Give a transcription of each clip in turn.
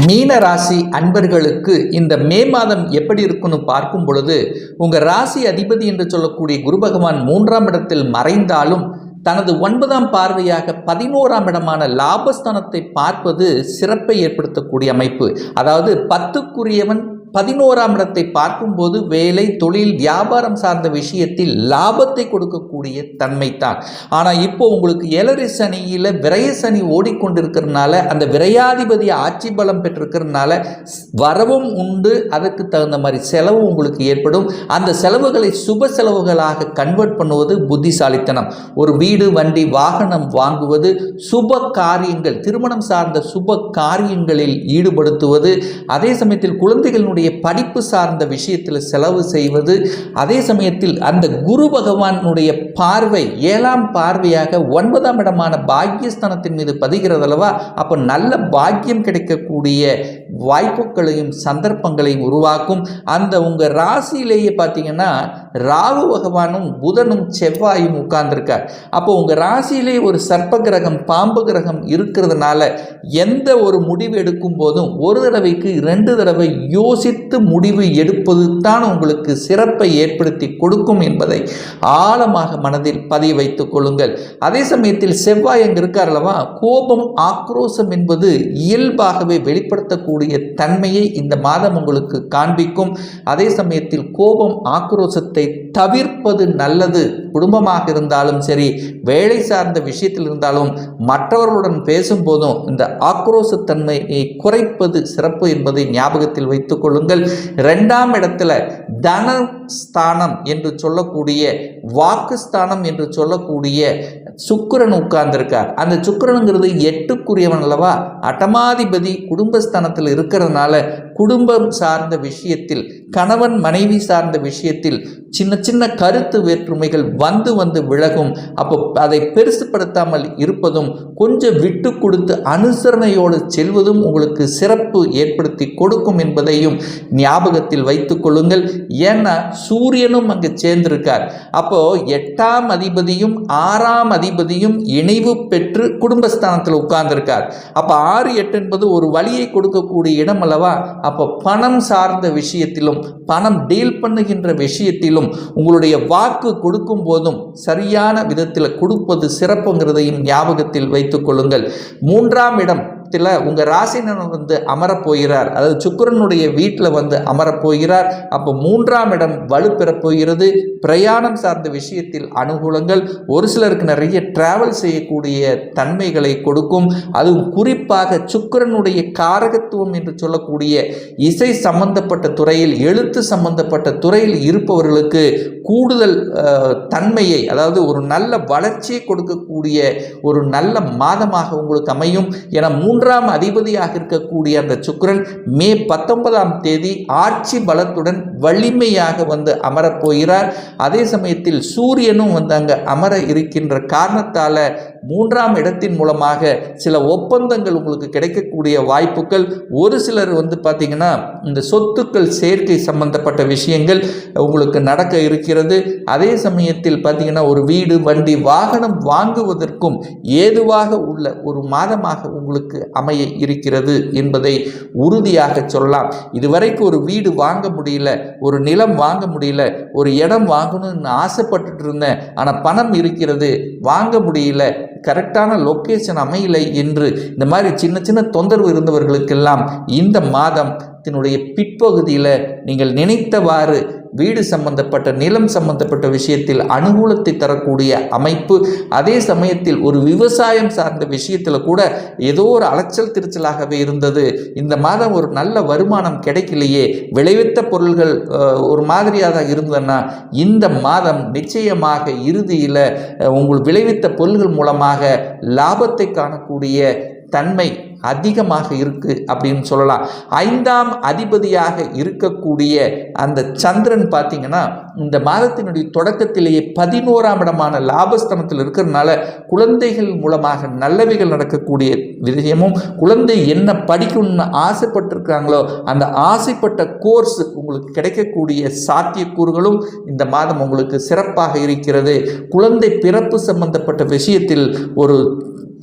மீன ராசி அன்பர்களுக்கு இந்த மே மாதம் எப்படி இருக்குன்னு பார்க்கும் பொழுது உங்கள் ராசி அதிபதி என்று சொல்லக்கூடிய குரு பகவான் 3ஆம் இடத்தில் மறைந்தாலும் தனது 9ஆம் பார்வையாக 11ஆம் இடமான லாபஸ்தானத்தை பார்ப்பது சிறப்பை ஏற்படுத்தக்கூடிய அமைப்பு. அதாவது 10க்குரியவன் 11ஆம் இடத்தை பார்க்கும்போது வேலை, தொழில், வியாபாரம் சார்ந்த விஷயத்தில் லாபத்தை கொடுக்கக்கூடிய தன்மை தான். ஆனால் இப்போ உங்களுக்கு 7 சனியில் விரய சனி ஓடிக்கொண்டிருக்கிறதுனால அந்த விரையாதிபதி ஆட்சி பலம் பெற்றிருக்கிறதுனால வரவும் உண்டு, அதற்கு தகுந்த மாதிரி செலவு உங்களுக்கு ஏற்படும். அந்த செலவுகளை சுப செலவுகளாக கன்வெர்ட் பண்ணுவது புத்திசாலித்தனம். ஒரு வீடு, வண்டி, வாகனம் வாங்குவது, சுப காரியங்கள், திருமணம் சார்ந்த சுப காரியங்களில் ஈடுபடுத்துவது, அதே சமயத்தில் குழந்தைகளுடைய படிப்பு சார்ந்த விஷயத்தில் செலவு செய்வது, அதே சமயத்தில் அந்த குரு பகவானுடைய பார்வை 7ஆம் பார்வையாக 9ஆம் இடமான பாக்கியஸ்தானத்தின் மீது பதிகிறது அல்லவா? அப்போ நல்ல பாக்கியம் கிடைக்கக்கூடிய வாய்ப்புகளையும் சந்தர்ப்பங்களையும் உருவாக்கும். அந்த உங்கள் ராசியிலேயே பார்த்தீங்கன்னா ராகு பகவானும் புதனும் செவ்வாயும் உட்கார்ந்துருக்கார். அப்போ உங்கள் ராசியிலே ஒரு சர்ப்ப கிரகம், பாம்பு கிரகம் இருக்கிறதுனால எந்த ஒரு முடிவு எடுக்கும் போதும் ஒரு தடவைக்கு 2 தடவை யோசித்து முடிவு எடுப்பது தான் உங்களுக்கு சிறப்பை ஏற்படுத்தி கொடுக்கும் என்பதை ஆழமாக மனதில் பதிய வைத்துக் கொள்ளுங்கள். அதே சமயத்தில் செவ்வாய் அங்கு இருக்கார் அல்லவா? கோபம், ஆக்ரோஷம் என்பது இயல்பாகவே வெளிப்படுத்தக்கூடிய தன்மையை இந்த மாதம் உங்களுக்கு காண்பிக்கும். அதே சமயத்தில் கோபம், ஆக்ரோஷத்தை தவிர்ப்பது நல்லது. குடும்பமாக இருந்தாலும் சரி, வேலை சார்ந்த விஷயத்தில் இருந்தாலும், மற்றவர்களுடன் பேசும்போதும் இந்த ஆக்ரோஷத்தன்மையை குறைப்பது சிறப்பு என்பதை ஞாபகத்தில் வைத்துக் கொள்ளுங்கள். 2ஆம் இடத்துல தனஸ்தானம் என்று சொல்லக்கூடிய, வாக்குஸ்தானம் என்று சொல்லக்கூடிய சுக்கிரன் உட்கார்ந்திருக்கார். அந்த சுக்கிரனுங்கிறது 8க்குரியவன் அல்லவா? அட்டமாதிபதி குடும்பஸ்தானத்தில் இருக்கிறதுனால குடும்பம் சார்ந்த விஷயத்தில், கணவன் மனைவி சார்ந்த விஷயத்தில் சின்ன சின்ன கருத்து வேற்றுமைகள் வந்து விலகும். அப்போ அதை பெருசுப்படுத்தாமல் இருப்பதும், கொஞ்சம் விட்டு கொடுத்து அனுசரணையோடு செல்வதும் உங்களுக்கு சிறப்பு ஏற்படுத்தி கொடுக்கும் என்பதையும் ஞாபகத்தில் வைத்துக் கொள்ளுங்கள். ஏன்னா சூரியனும் அங்கு சேர்ந்திருக்கார். அப்போ 8ஆம் அதிபதியும் 6ஆம் அதிபதியும் இணைவு பெற்று குடும்பஸ்தானத்தில் உட்கார்ந்திருக்கார். அப்போ 6, 8 என்பது ஒரு வழியை கொடுக்கக்கூடிய இடம் அல்லவா? அப்போ பணம் சார்ந்த விஷயத்திலும், பணம் டீல் பண்ணுகின்ற விஷயத்திலும் உங்களுடைய வாக்கு கொடுக்கும் போதும் சரியான விதத்தில் கொடுப்பது சிறப்புங்கிறதையும் ஞாபகத்தில் வைத்துக் கொள்ளுங்கள். 3ஆம் இடம் உங்கள் ராசினன் வந்து அமரப்போகிறார். அதாவது சுக்கிரனுடைய வீட்டில் வந்து அமரப்போகிறார். அப்போ 3ஆம் இடம் வலுப்பெறப் போகிறது. பிரயாணம் சார்ந்த விஷயத்தில் அனுகூலங்கள், ஒரு சிலருக்கு நிறைய டிராவல் செய்யக்கூடிய தன்மைகளை கொடுக்கும். அதுவும் குறிப்பாக சுக்கிரனுடைய காரகத்துவம் என்று சொல்லக்கூடிய இசை சம்பந்தப்பட்ட துறையில், எழுத்து சம்பந்தப்பட்ட துறையில் இருப்பவர்களுக்கு கூடுதல் தன்மையை, அதாவது ஒரு நல்ல வளர்ச்சியை கொடுக்கக்கூடிய ஒரு நல்ல மாதமாக உங்களுக்கு அமையும். என 3ஆம் அதிபதியாக இருக்கக்கூடிய அந்த சுக்கிரன் மே 19ஆம் தேதி ஆட்சி பலத்துடன் வலிமையாக வந்து அமரப்போகிறார். அதே சமயத்தில் சூரியனும் வந்து அங்கே அமர இருக்கின்ற காரணத்தால் 3ஆம் இடத்தின் மூலமாக சில ஒப்பந்தங்கள் உங்களுக்கு கிடைக்கக்கூடிய வாய்ப்புகள், ஒரு சிலர் வந்து பார்த்தீங்கன்னா இந்த சொத்துக்கள் சேர்க்கை சம்பந்தப்பட்ட விஷயங்கள் உங்களுக்கு நடக்க இருக்கிறது. அதே சமயத்தில் பார்த்தீங்கன்னா ஒரு வீடு, வண்டி, வாகனம் வாங்குவதற்கும் ஏதுவாக உள்ள ஒரு மாதமாக உங்களுக்கு அமைய இருக்கிறது என்பதை உறுதியாக சொல்லலாம். இதுவரைக்கும் ஒரு வீடு வாங்க முடியல, ஒரு நிலம் வாங்க முடியல, ஒரு இடம் வாங்கணும்னு ஆசைப்பட்டுட்டு இருந்தேன், ஆனால் பணம் இருக்கிறது, வாங்க முடியல, கரெக்டான லொக்கேஷன் அமையலை என்று இந்த மாதிரி சின்ன சின்ன தொந்தரவு இருந்தவர்களுக்கெல்லாம் இந்த மாதத்தினுடைய பிற்பகுதியில் நீங்கள் நினைத்தவாறு வீடு சம்பந்தப்பட்ட, நிலம் சம்பந்தப்பட்ட விஷயத்தில் அனுகூலத்தை தரக்கூடிய அமைப்பு. அதே சமயத்தில் ஒரு விவசாயம் சார்ந்த விஷயத்தில் கூட ஏதோ ஒரு அலைச்சல் திருச்சலாகவே இருந்தது, இந்த மாதம் ஒரு நல்ல வருமானம் கிடைக்கலையே, விளைவித்த பொருள்கள் ஒரு மாதிரியாக இருந்ததுன்னா இந்த மாதம் நிச்சயமாக இறுதியில் உங்கள் விளைவித்த பொருள்கள் மூலமாக லாபத்தை காணக்கூடிய தன்மை அதிகமாக இருக்கு அப்படின்னு சொல்லலாம். 5ஆம் அதிபதியாக இருக்கக்கூடிய அந்த சந்திரன் பார்த்தீங்கன்னா இந்த மாதத்தினுடைய தொடக்கத்திலேயே 11ஆம் இடமான லாபஸ்தானத்தில் இருக்கிறதுனால குழந்தைகள் மூலமாக நல்லவைகள் நடக்கக்கூடிய விஷயமும், குழந்தை என்ன படிக்கணும்னு ஆசைப்பட்டிருக்காங்களோ அந்த ஆசைப்பட்ட கோர்ஸ் உங்களுக்கு கிடைக்கக்கூடிய சாத்தியக்கூறுகளும் இந்த மாதம் உங்களுக்கு சிறப்பாக இருக்கிறது. குழந்தை பிறப்பு சம்பந்தப்பட்ட விஷயத்தில் ஒரு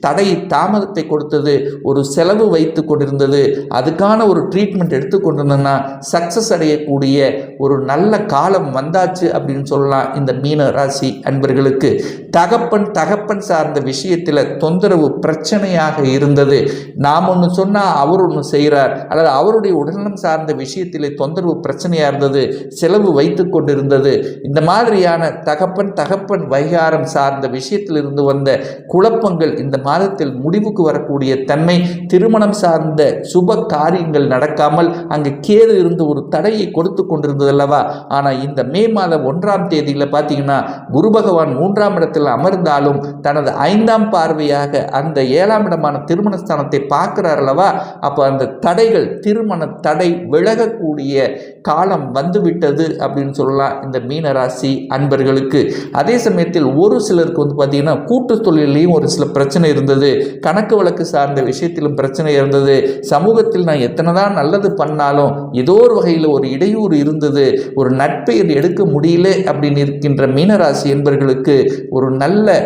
தடை தாமதத்தை கொடுத்தது, ஒரு செலவு வைத்து கொண்டிருந்தது, அதுக்கான ஒரு ட்ரீட்மெண்ட் எடுத்துக்கொண்டிருந்தோன்னா சக்ஸஸ் அடையக்கூடிய ஒரு நல்ல காலம் வந்தாச்சு அப்படின்னு சொல்லலாம். இந்த மீன ராசி அன்பர்களுக்கு தகப்பன் சார்ந்த விஷயத்தில் தொந்தரவு பிரச்சனையாக இருந்தது. நாம் ஒன்று சொன்னால் அவர் ஒன்று செய்கிறார், அல்லது அவருடைய உடல்நலம் சார்ந்த விஷயத்தில் தொந்தரவு பிரச்சனையாக இருந்தது, செலவு வைத்து கொண்டிருந்தது. இந்த மாதிரியான தகப்பன் வைகாரம் சார்ந்த விஷயத்தில் இருந்து வந்த குழப்பங்கள் இந்த மாதத்தில் முடிவுக்கு வரக்கூடிய தன்மை, திருமணம் சார்ந்த சுப காரியங்கள் நடக்காமல் அங்கு கேது இருந்து ஒரு தடையை கொடுத்து கொண்டிருந்தது அல்லவா. ஆனால் இந்த மே மாதம் 1ஆம் தேதியில் பார்த்தீங்கன்னா குரு பகவான் 3ஆம் இடத்தில் அமர்ந்தாலும் தனது 5ஆம் பார்வையாக அந்த 7ஆம் இடமான திருமணஸ்தானத்தை பார்க்கிறார் அல்லவா. அப்போ அந்த தடைகள், திருமண தடை விலகக்கூடிய காலம் வந்துவிட்டது அப்படின்னு சொல்லலாம் இந்த மீனராசி அன்பர்களுக்கு. அதே சமயத்தில் ஒரு சிலருக்கு பார்த்தீங்கன்னா கூட்டு தொழிலையும் ஒரு சில பிரச்சனை இருந்தது, கணக்கு வழக்கு சார்ந்த விஷயத்திலும் பிரச்சனை இருந்தது, சமூகத்தில் நான் எத்தனை தான் நல்லது பண்ணாலும் ஏதோ ஒரு வகையில் ஒரு இடையூறு இருந்தது, ஒரு நட்பெயர் எடுக்க முடியல அப்படின்னு இருக்கின்ற மீனராசி என்பர்களுக்கு ஒரு நல்ல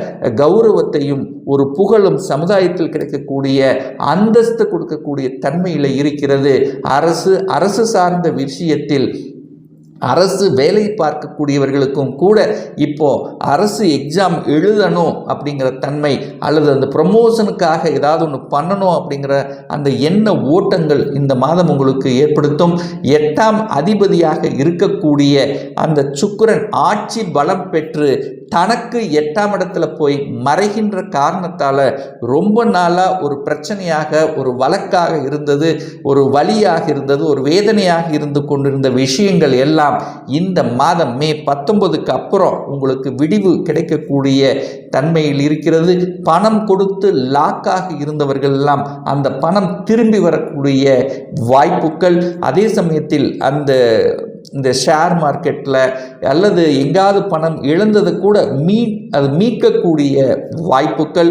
கௌரவத்தையும் ஒரு புகழும் சமுதாயத்தில் கிடைக்கக்கூடிய அந்தஸ்து கொடுக்கக்கூடிய தன்மையில் இருக்கிறது. அரசு சார்ந்த விஷயத்தில் அரசு வேலை பார்க்கக்கூடியவர்களுக்கும் கூட இப்போ அரசு எக்ஸாம் எழுதணும் அப்படிங்கிற தன்மை, அல்லது அந்த ப்ரமோஷனுக்காக ஏதாவது ஒன்று பண்ணணும் அப்படிங்கிற அந்த எண்ண ஓட்டங்கள் இந்த மாதம் உங்களுக்கு ஏற்படுத்தும். 8ஆம் அதிபதியாக இருக்கக்கூடிய அந்த சுக்கிரன் ஆட்சி பலம் பெற்று தனக்கு 8ஆம் இடத்துல போய் மறைகின்ற காரணத்தால் ரொம்ப நாளாக ஒரு பிரச்சனையாக, ஒரு வழக்காக இருந்தது, ஒரு வலியாக இருந்தது, ஒரு வேதனையாக இருந்து கொண்டிருந்த விஷயங்கள் எல்லாம் இந்த மாதம் மே 19க்கு அப்புறம் உங்களுக்கு விடிவு கிடைக்கக்கூடிய தன்மையில் இருக்கிறது. பணம் கொடுத்து லாக்காக இருந்தவர்கள் எல்லாம் அந்த பணம் திரும்பி வரக்கூடிய வாய்ப்புகள், அதே சமயத்தில் இந்த ஷேர் மார்க்கெட்டில் அல்லது எங்காவது பணம் இழந்தது கூட மீட்கக்கூடிய வாய்ப்புகள்,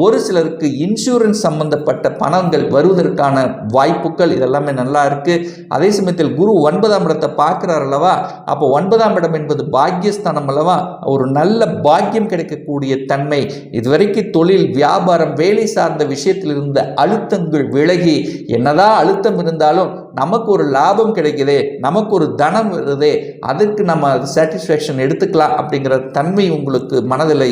ஒரு சிலருக்கு இன்சூரன்ஸ் சம்பந்தப்பட்ட பணங்கள் வருவதற்கான வாய்ப்புகள், இதெல்லாமே நல்லா இருக்குது. அதே சமயத்தில் குரு 9ஆம் இடத்தை பார்க்குறார் அல்லவா. அப்போ 9ஆம் இடம் என்பது பாக்கியஸ்தானம் அல்லவா. ஒரு நல்ல பாக்கியம் கிடைக்கக்கூடிய தன்மை, இதுவரைக்கும் தொழில் வியாபாரம் வேலை சார்ந்த விஷயத்தில் இருந்த அழுத்தங்கள் விலகி, என்னதான் அழுத்தம் இருந்தாலும் நமக்கு ஒரு லாபம் கிடைக்குதே, நமக்கு ஒரு தனம் வருதே, அதுக்கு நம்ம சாட்டிஸ்ஃபேக்ஷன் எடுத்துக்கலாம் அப்படிங்கிற தன்மை உங்களுக்கு மனதில்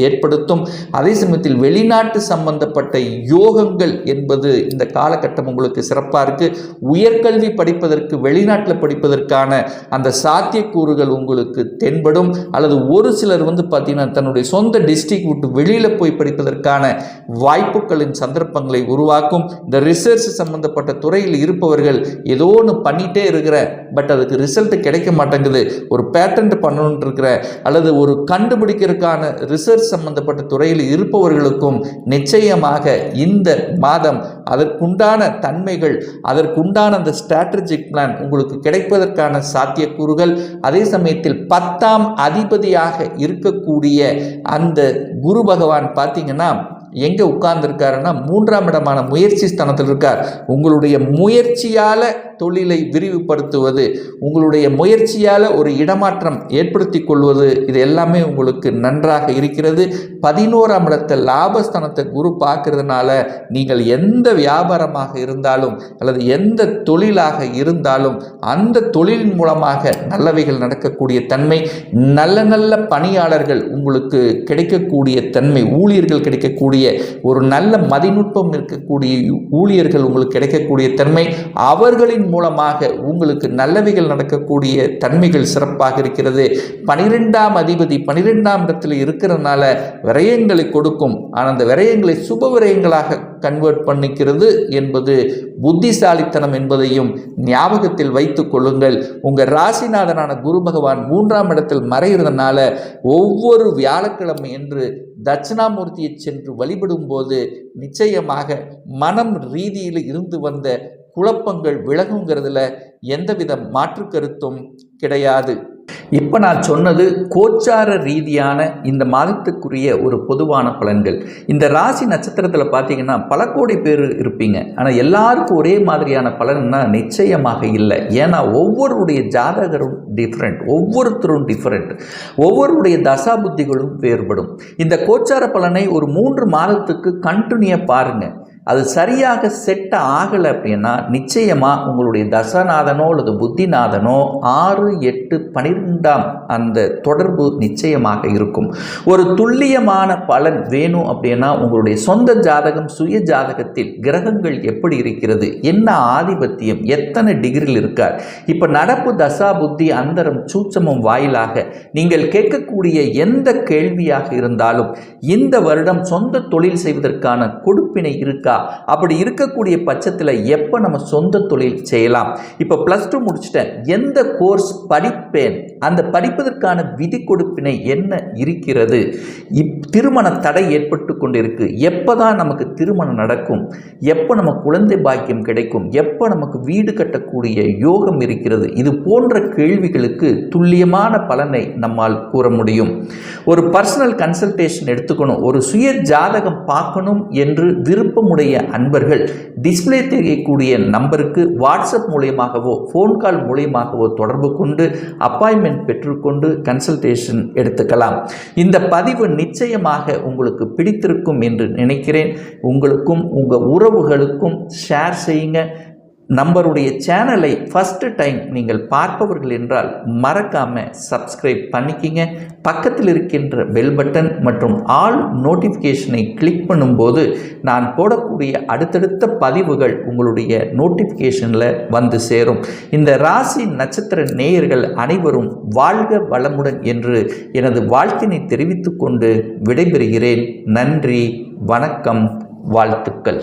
ஏற்படுத்தும். அதே சமயத்தில் வெளிநாட்டு சம்பந்தப்பட்ட யோகங்கள் என்பது இந்த காலகட்டம் உங்களுக்கு சிறப்பாக இருக்குது. உயர்கல்வி படிப்பதற்கு வெளிநாட்டில் படிப்பதற்கான அந்த சாத்தியக்கூறுகள் உங்களுக்கு தென்படும். அல்லது ஒரு சிலர் பார்த்தீங்கன்னா தன்னுடைய சொந்த டிஸ்ட்ரிக்ட் விட்டு வெளியில் போய் படிப்பதற்கான வாய்ப்புகளின் சந்தர்ப்பங்களை உருவாக்கும். இந்த ரிசர்ச் சம்பந்தப்பட்ட துறையில் இருப்பவர்கள் ஏதோ ஒன்று பண்ணிகிட்டே இருக்கிற, பட் அதுக்கு ரிசல்ட் கிடைக்க மாட்டேங்குது, ஒரு பேட்டன்ட் பண்ணணுன்னு இருக்கிற, அல்லது ஒரு கண்டுபிடிக்கிறதுக்கான ரிசர்ச் சம்பந்தப்பட்ட துறையில் இருப்பவர்களுக்கும் நிச்சயமாக இந்த மாதம் அதற்குண்டான தன்மைகள், அதற்குண்டான அந்த ஸ்ட்ராட்டஜிக் பிளான் உங்களுக்கு கிடைப்பதற்கான சாத்தியக்கூறுகள். அதே சமயத்தில் 10ஆம் அதிபதியாக இருக்கக்கூடிய அந்த குரு பகவான் பார்த்தீங்கன்னா எங்கே உட்கார்ந்துருக்காருன்னா 3ஆம் இடமான முயற்சி ஸ்தானத்தில் இருக்கார். உங்களுடைய முயற்சியால் தொழிலை விரிவுபடுத்துவது, உங்களுடைய முயற்சியால் ஒரு இடமாற்றம் ஏற்படுத்தி கொள்வது, இது எல்லாமே உங்களுக்கு நன்றாக இருக்கிறது. 11ஆம் இடத்தை லாபஸ்தானத்தை குரு பார்க்கறதுனால நீங்கள் எந்த வியாபாரமாக இருந்தாலும் அல்லது எந்த தொழிலாக இருந்தாலும் அந்த தொழிலின் மூலமாக நல்லவைகள் நடக்கக்கூடிய தன்மை, நல்ல பணியாளர்கள் உங்களுக்கு கிடைக்கக்கூடிய தன்மை, ஊழியர்கள் கிடைக்கக்கூடிய ஒரு நல்ல மதிநுட்பம் இருக்கக்கூடிய ஊழியர்கள் உங்களுக்கு கிடைக்கக்கூடிய தன்மை, அவர்களின் மூலமாக உங்களுக்கு நல்லவைகள் நடக்கக்கூடிய தன்மைகள் சிறப்பாக இருக்கிறது. 12ஆம் அதிபதி 12ஆம் இடத்தில் இருக்கிறதுனால விரயங்களை கொடுக்கும். ஆனால் அந்த விரயங்களை சுப விரயங்களாக கன்வெர்ட் பண்ணிக்கிறது என்பது புத்திசாலித்தனம் என்பதையும் ஞாபகத்தில் வைத்துக் கொள்ளுங்கள். உங்கள் ராசிநாதனான குரு பகவான் 3ஆம் இடத்தில் மறைகிறதுனால ஒவ்வொரு வியாழக்கிழமை என்று தட்சிணாமூர்த்தியை சென்று வழிபடும் போது நிச்சயமாக மனம் ரீதியில் இருந்து வந்த குழப்பங்கள் விலகுங்கிறதுல எந்தவித மாற்று கருத்தும் கிடையாது. இப்போ நான் சொன்னது கோச்சார ரீதியான இந்த மாதத்துக்குரிய ஒரு பொதுவான பலன்கள். இந்த ராசி நட்சத்திரத்தில் பார்த்தீங்கன்னா பல கோடி பேர் இருப்பீங்க. ஆனால் எல்லாருக்கும் ஒரே மாதிரியான பலன்னா நிச்சயமாக இல்லை. ஏன்னா ஒவ்வொருடைய ஜாதகரும் டிஃப்ரெண்ட், ஒவ்வொருத்தரும் டிஃப்ரெண்ட், ஒவ்வொருடைய தசா புத்திகளும் வேறுபடும். இந்த கோச்சார பலனை ஒரு 3 மாதத்துக்கு கண்டினியூவாக பாருங்கள். அது சரியாக செட் ஆகலை அப்படின்னா நிச்சயமாக உங்களுடைய தசநாதனோ அல்லது புத்திநாதனோ 6, 8, 12ஆம் அந்த தொடர்பு நிச்சயமாக இருக்கும். ஒரு துல்லியமான பலன் வேணும் அப்படின்னா உங்களுடைய சொந்த ஜாதகம், சுய ஜாதகத்தில் கிரகங்கள் எப்படி இருக்கிறது, என்ன ஆதிபத்தியம், எத்தனை டிகிரியில் இருக்கார், இப்போ நடப்பு தசா புத்தி அந்தரம் சூட்சமம் வாயிலாக நீங்கள் கேட்கக்கூடிய எந்த கேள்வியாக இருந்தாலும் இந்த வருடம் சொந்த தொழில் செய்வதற்கான கொடுப்பினை இருக்கா, அப்படி இருக்கக்கூடிய பட்சத்தில் எப்போ நம்ம சொந்த தொழில் செய்யலாம், இப்போ +2 முடிச்சிட்டேன், எந்த கோர்ஸ் படிப்பேன், அந்த படிப்பதற்கான விதி கொடுப்பினை என்ன இருக்கிறது, திருமண தடை ஏற்பட்டு கொண்டிருக்கு, எப்போ தான் நமக்கு திருமணம் நடக்கும், எப்போ நம்ம குழந்தை பாக்கியம் கிடைக்கும், எப்போ நமக்கு வீடு கட்டக்கூடிய யோகம் இருக்கிறது, இது போன்ற கேள்விகளுக்கு துல்லியமான பலனை நம்மால் கூற முடியும். ஒரு பர்சனல் கன்சல்டேஷன் எடுத்துக்கணும், ஒரு சுய ஜாதகம் பார்க்கணும் என்று விருப்பமுடைய அன்பர்கள் டிஸ்பிளே தெரியக்கூடிய நம்பருக்கு வாட்ஸ்அப் மூலமாகவோ ஃபோன் கால் மூலமாகவோ தொடர்பு கொண்டு அப்பாயின்மெண்ட் பெற்றுக்கொண்டு கன்சல்டேஷன் எடுத்துக்கலாம். இந்த பதிவு நிச்சயமாக உங்களுக்கு பிடித்திருக்கும் என்று நினைக்கிறேன். உங்களுக்கும் உங்கள் உறவுகளுக்கும் ஷேர் செய்யுங்க. நம்மளுடைய சேனலை ஃபஸ்ட்டு டைம் நீங்கள் பார்ப்பவர்கள் என்றால் மறக்காமல் சப்ஸ்கிரைப் பண்ணிக்கிங்க. பக்கத்தில் இருக்கின்ற பெல் பட்டன் மற்றும் ஆல் நோட்டிஃபிகேஷனை கிளிக் பண்ணும்போது நான் போடக்கூடிய அடுத்தடுத்த பதிவுகள் உங்களுடைய நோட்டிஃபிகேஷனில் வந்து சேரும். இந்த ராசி நட்சத்திர நேயர்கள் அனைவரும் வாழ்க வளமுடன் என்று எனது வாழ்த்தினை தெரிவித்துக்கொண்டு விடைபெறுகிறேன். நன்றி, வணக்கம், வாழ்த்துக்கள்.